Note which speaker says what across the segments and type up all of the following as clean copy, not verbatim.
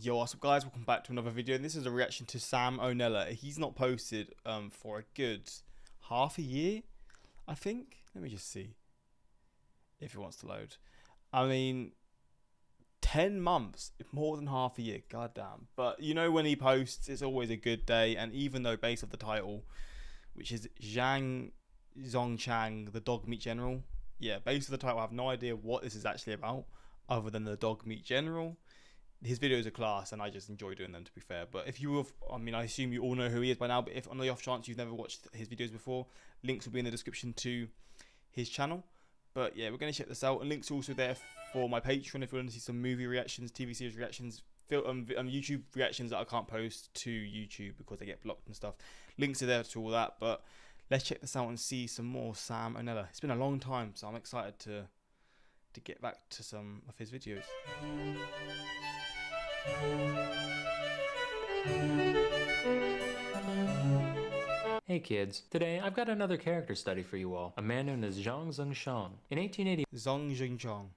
Speaker 1: Yo, what's up guys, welcome back to another video, and this is a reaction to Sam Onella. He's not posted for a good half a year, I think. Let me just see if it wants to load. I mean, 10 months, more than half a year, goddamn. But you know, when he posts, it's always a good day, and even though based off the title, which is Zhang, Zongchang, the Dogmeat General, yeah, based on the title, I have no idea what this is actually about, other than the Dogmeat General. His videos are class, and I just enjoy doing them, to be fair. But if you have, I mean, I assume you all know who he is by now, but if on the off chance you've never watched his videos before, links will be in the description to his channel. But yeah, we're going to check this out, and links are also there for my Patreon if you want to see some movie reactions, TV series reactions, YouTube reactions that I can't post to YouTube because they get blocked and stuff. Links are there to all that, but let's check this out and see some more Sam Onella. It's been a long time, so I'm excited to get back to some of his videos.
Speaker 2: Hey kids, today I've got another character study for you all, a man known as Zhang. In 1881,
Speaker 1: Zongchang.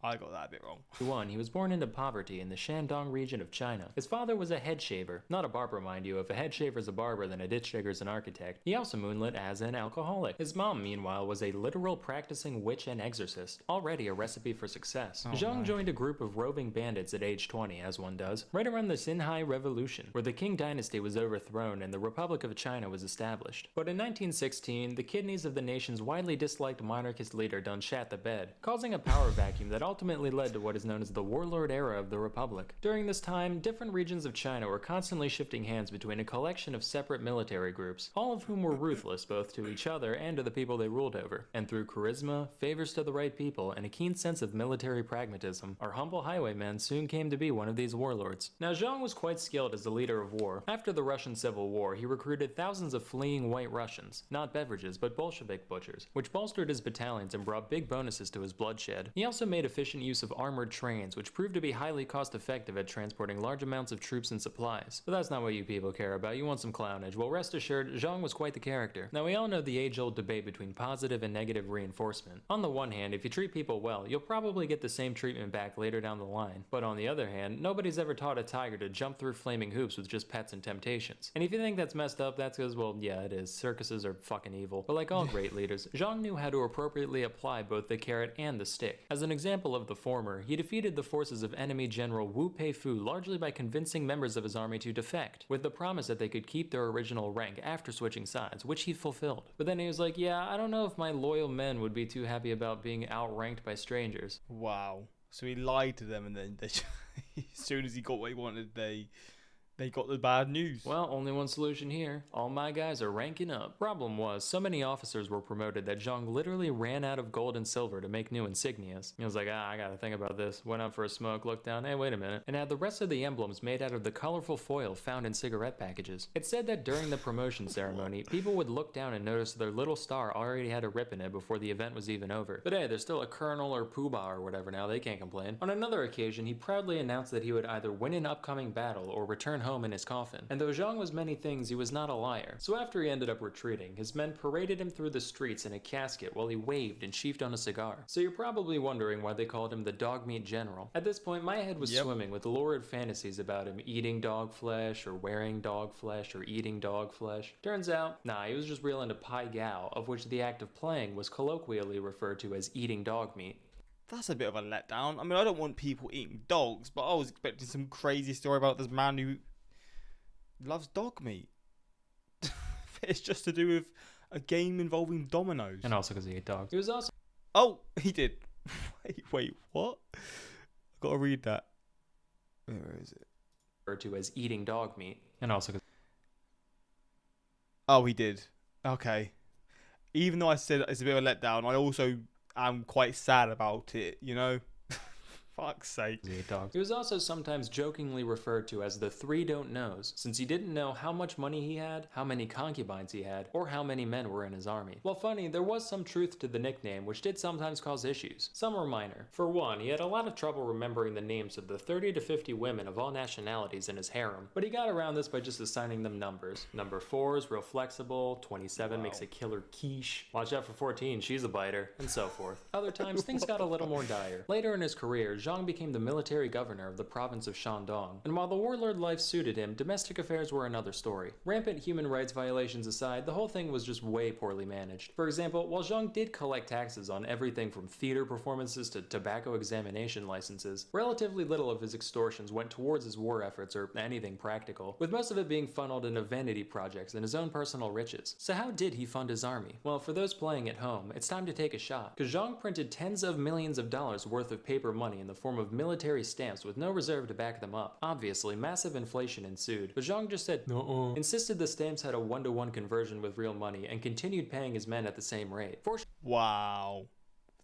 Speaker 1: I got that a bit wrong.
Speaker 2: He was born into poverty in the Shandong region of China. His father was a head shaver, not a barber mind you. If a head shaver is a barber, then a ditch digger is an architect. He also moonlit as an alcoholic. His mom, meanwhile, was a literal practicing witch and exorcist, already a recipe for success. Zhang joined a group of roving bandits at age 20, as one does, right around the Xinhai Revolution, where the Qing dynasty was overthrown and the Republic of China was established. But in 1916, the kidneys of the nation's widely disliked monarchist leader done shat the bed, causing a power vacuum that ultimately led to what is known as the warlord era of the Republic. During this time, different regions of China were constantly shifting hands between a collection of separate military groups, all of whom were ruthless both to each other and to the people they ruled over. And through charisma, favors to the right people, and a keen sense of military pragmatism, our humble highwayman soon came to be one of these warlords. Now, Zhang was quite skilled as a leader of war. After the Russian Civil War, he recruited thousands of fleeing white Russians, not beverages, but Bolshevik butchers, which bolstered his battalions and brought big bonuses to his bloodshed. He also made efficient use of armored trains, which proved to be highly cost-effective at transporting large amounts of troops and supplies. But that's not what you people care about. You want some clownage. Well, rest assured, Zhang was quite the character. Now, we all know the age-old debate between positive and negative reinforcement. On the one hand, if you treat people well, you'll probably get the same treatment back later down the line. But on the other hand, nobody's ever taught a tiger to jump through flaming hoops with just pets and temptations. And if you think that's messed up, that's because, well, yeah, it is. Circuses are fucking evil. But like all great leaders, Zhang knew how to appropriately apply both the carrot and the stick. As an example of the former, he defeated the forces of enemy General Wu Peifu largely by convincing members of his army to defect, with the promise that they could keep their original rank after switching sides, which he fulfilled. But then he was like, yeah, I don't know if my loyal men would be too happy about being outranked by strangers.
Speaker 1: Wow. So he lied to them, and then they, as soon as he got what he wanted, they got the bad news.
Speaker 2: Well, only one solution here. All my guys are ranking up. Problem was, so many officers were promoted that Zhang literally ran out of gold and silver to make new insignias. He was like, I gotta think about this. Went out for a smoke, looked down, hey, wait a minute, and had the rest of the emblems made out of the colorful foil found in cigarette packages. It's said that during the promotion ceremony, people would look down and notice their little star already had a rip in it before the event was even over. But hey, there's still a colonel or poobah or whatever now, they can't complain. On another occasion, he proudly announced that he would either win an upcoming battle or return home in his coffin. And though Zhang was many things, he was not a liar. So after he ended up retreating, his men paraded him through the streets in a casket while he waved and sheafed on a cigar. So you're probably wondering why they called him the Dogmeat General. At this point, my head was swimming with lurid fantasies about him eating dog flesh, or wearing dog flesh, or eating dog flesh. Turns out, nah, he was just real into pai gow, of which the act of playing was colloquially referred to as eating dog meat.
Speaker 1: That's a bit of a letdown. I mean, I don't want people eating dogs, but I was expecting some crazy story about this man who loves dog meat. It's just to do with a game involving dominoes.
Speaker 2: And also because he ate dogs. He was also...
Speaker 1: Oh, he did. Wait, what? I gotta read that. Where is it?
Speaker 2: Referred to as eating dog meat. And also because...
Speaker 1: Oh, he did. Okay. Even though I said it's a bit of a letdown, I also am quite sad about it, you know? Fuck's sake.
Speaker 2: He was also sometimes jokingly referred to as the three don't knows, since he didn't know how much money he had, how many concubines he had, or how many men were in his army. Well, funny, there was some truth to the nickname, which did sometimes cause issues. Some were minor. For one, he had a lot of trouble remembering the names of the 30 to 50 women of all nationalities in his harem, but he got around this by just assigning them numbers. Number 4 is real flexible, 27 makes a killer quiche, watch out for 14, she's a biter, and so forth. Other times, things got a little more dire. Later in his career, Zhang became the military governor of the province of Shandong, and while the warlord life suited him, domestic affairs were another story. Rampant human rights violations aside, the whole thing was just way poorly managed. For example, while Zhang did collect taxes on everything from theater performances to tobacco examination licenses, relatively little of his extortions went towards his war efforts or anything practical, with most of it being funneled into vanity projects and his own personal riches. So how did he fund his army? Well, for those playing at home, it's time to take a shot, because Zhang printed tens of millions of dollars worth of paper money in the form of military stamps with no reserve to back them up. Obviously, massive inflation ensued, but Zhang just said no, insisted the stamps had a 1-to-1 conversion with real money, and continued paying his men at the same rate.
Speaker 1: Wow.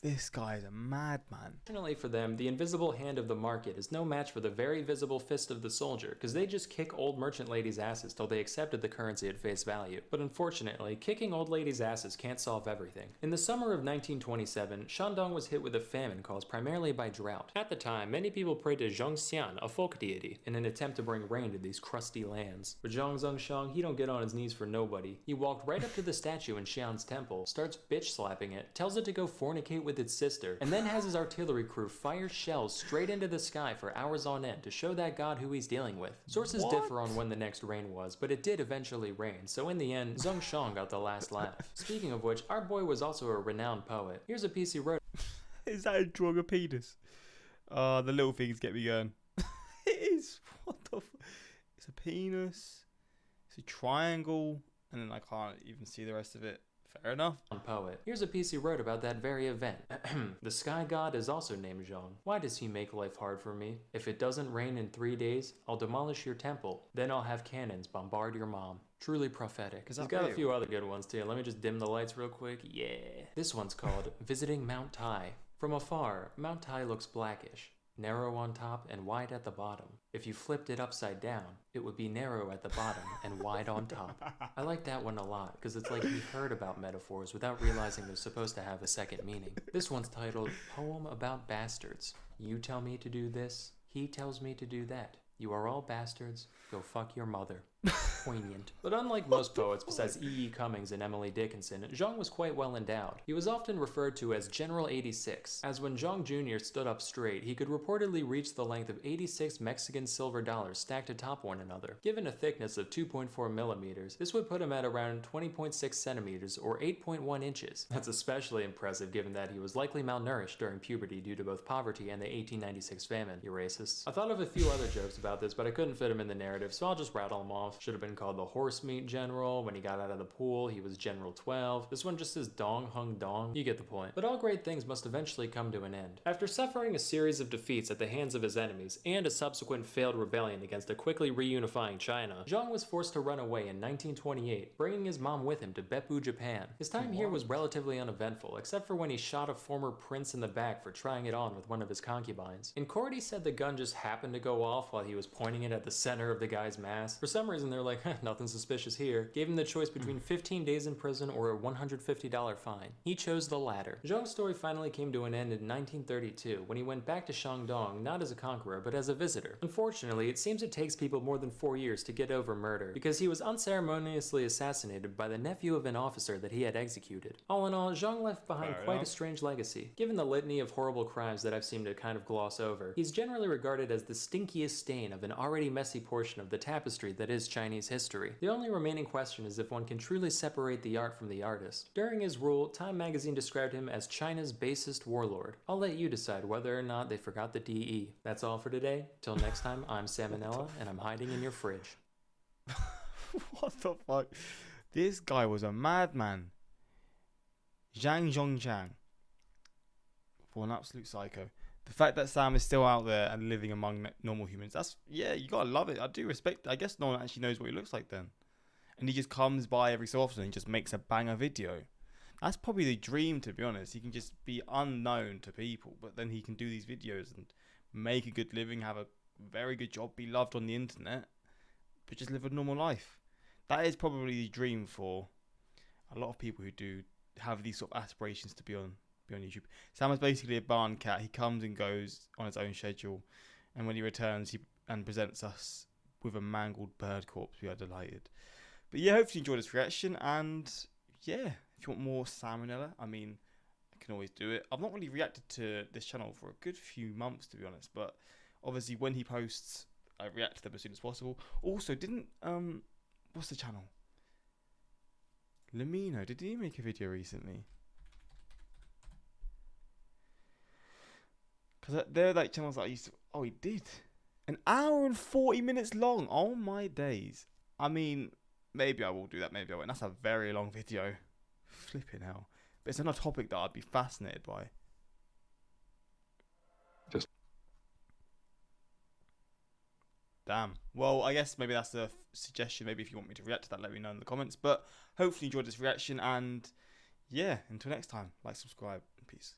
Speaker 1: This guy is a madman.
Speaker 2: Fortunately for them, the invisible hand of the market is no match for the very visible fist of the soldier, because they just kick old merchant ladies' asses till they accepted the currency at face value. But unfortunately, kicking old ladies' asses can't solve everything. In the summer of 1927, Shandong was hit with a famine caused primarily by drought. At the time, many people prayed to Zhongxian, a folk deity, in an attempt to bring rain to these crusty lands. But Zongchang, he don't get on his knees for nobody. He walked right up to the statue in Xian's temple, starts bitch slapping it, tells it to go fornicate with its sister, and then has his artillery crew fire shells straight into the sky for hours on end to show that god who he's dealing with. Sources differ on when the next rain was, but it did eventually rain, so in the end, Zongchang got the last laugh. Speaking of which, our boy was also a renowned poet. Here's a piece he wrote.
Speaker 1: Is that a drawing of penis? The little things get me going. It is. What the It's a penis. It's a triangle. And then I can't even see the rest of it. Fair enough.
Speaker 2: Poet. Here's a piece he wrote about that very event. The sky god is also named Zhang. Why does he make life hard for me? If it doesn't rain in 3 days, I'll demolish your temple. Then I'll have cannons bombard your mom. Truly prophetic. He's got a few other good ones too. Let me just dim the lights real quick. Yeah. This one's called Visiting Mount Tai. From afar, Mount Tai looks blackish, narrow on top and wide at the bottom. If you flipped it upside down, it would be narrow at the bottom and wide on top. I like that one a lot, because it's like he heard about metaphors without realizing they're supposed to have a second meaning. This one's titled Poem About Bastards. You tell me to do this, he tells me to do that. You are all bastards, go fuck your mother. Poignant. But unlike most poets besides E.E. Cummings and Emily Dickinson, Zhang was quite well endowed. He was often referred to as General 86, as when Zhang Jr. stood up straight, he could reportedly reach the length of 86 Mexican silver dollars stacked atop one another. Given a thickness of 2.4 millimeters, this would put him at around 20.6 centimeters or 8.1 inches. That's especially impressive given that he was likely malnourished during puberty due to both poverty and the 1896 famine. You racists. I thought of a few other jokes about this, but I couldn't fit them in the narrative, so I'll just rattle them off. Should have been called the horse meat general. When he got out of the pool, he was General 12. This one just says Dong Hung Dong. You get the point. But all great things must eventually come to an end. After suffering a series of defeats at the hands of his enemies and a subsequent failed rebellion against a quickly reunifying China, Zhang was forced to run away in 1928, bringing his mom with him to Beppu, Japan. His time here was relatively uneventful, except for when he shot a former prince in the back for trying it on with one of his concubines. In court, he said the gun just happened to go off while he was pointing it at the center of the guy's mass. For some reason, they're like, nothing suspicious here. Gave him the choice between 15 days in prison or a $150 fine. He chose the latter. Zhang's story finally came to an end in 1932 when he went back to Shandong not as a conqueror but as a visitor. Unfortunately, it seems it takes people more than 4 years to get over murder because he was unceremoniously assassinated by the nephew of an officer that he had executed. All in all, Zhang left behind quite a strange legacy. Given the litany of horrible crimes that I've seemed to kind of gloss over, he's generally regarded as the stinkiest stain of an already messy portion of the tapestry that is Chinese history. The only remaining question is if one can truly separate the art from the artist. During his rule, Time magazine described him as China's basest warlord. I'll let you decide whether or not they forgot the DE. That's all for today. Till next time, I'm Onella, and I'm hiding in your fridge.
Speaker 1: What the fuck? This guy was a madman. Zhang. For an absolute psycho. The fact that Sam is still out there and living among normal humans, yeah, you gotta love it. I do respect it. I guess no one actually knows what he looks like then. And he just comes by every so often and just makes a banger video. That's probably the dream, to be honest. He can just be unknown to people, but then he can do these videos and make a good living, have a very good job, be loved on the internet, but just live a normal life. That is probably the dream for a lot of people who do have these sort of aspirations to be on YouTube. Sam is basically a barn cat. He comes and goes on his own schedule, and when he returns, he presents us with a mangled bird corpse. We are delighted. But yeah, hopefully you enjoyed this reaction, and yeah, if you want more Sam Onella, I mean, you can always do it. I've not really reacted to this channel for a good few months, to be honest, but obviously when he posts, I react to them as soon as possible. Also, didn't what's the channel? Lamino, did he make a video recently? Because they're like channels that I used to. Oh, he did. An hour and 40 minutes long. Oh my days. I mean, maybe I will do that. Maybe I won't. That's a very long video. Flipping hell. But it's on a topic that I'd be fascinated by.
Speaker 3: Just
Speaker 1: Damn. Well, I guess maybe that's a suggestion. Maybe if you want me to react to that, let me know in the comments. But hopefully you enjoyed this reaction. And yeah, until next time, like, subscribe, and peace.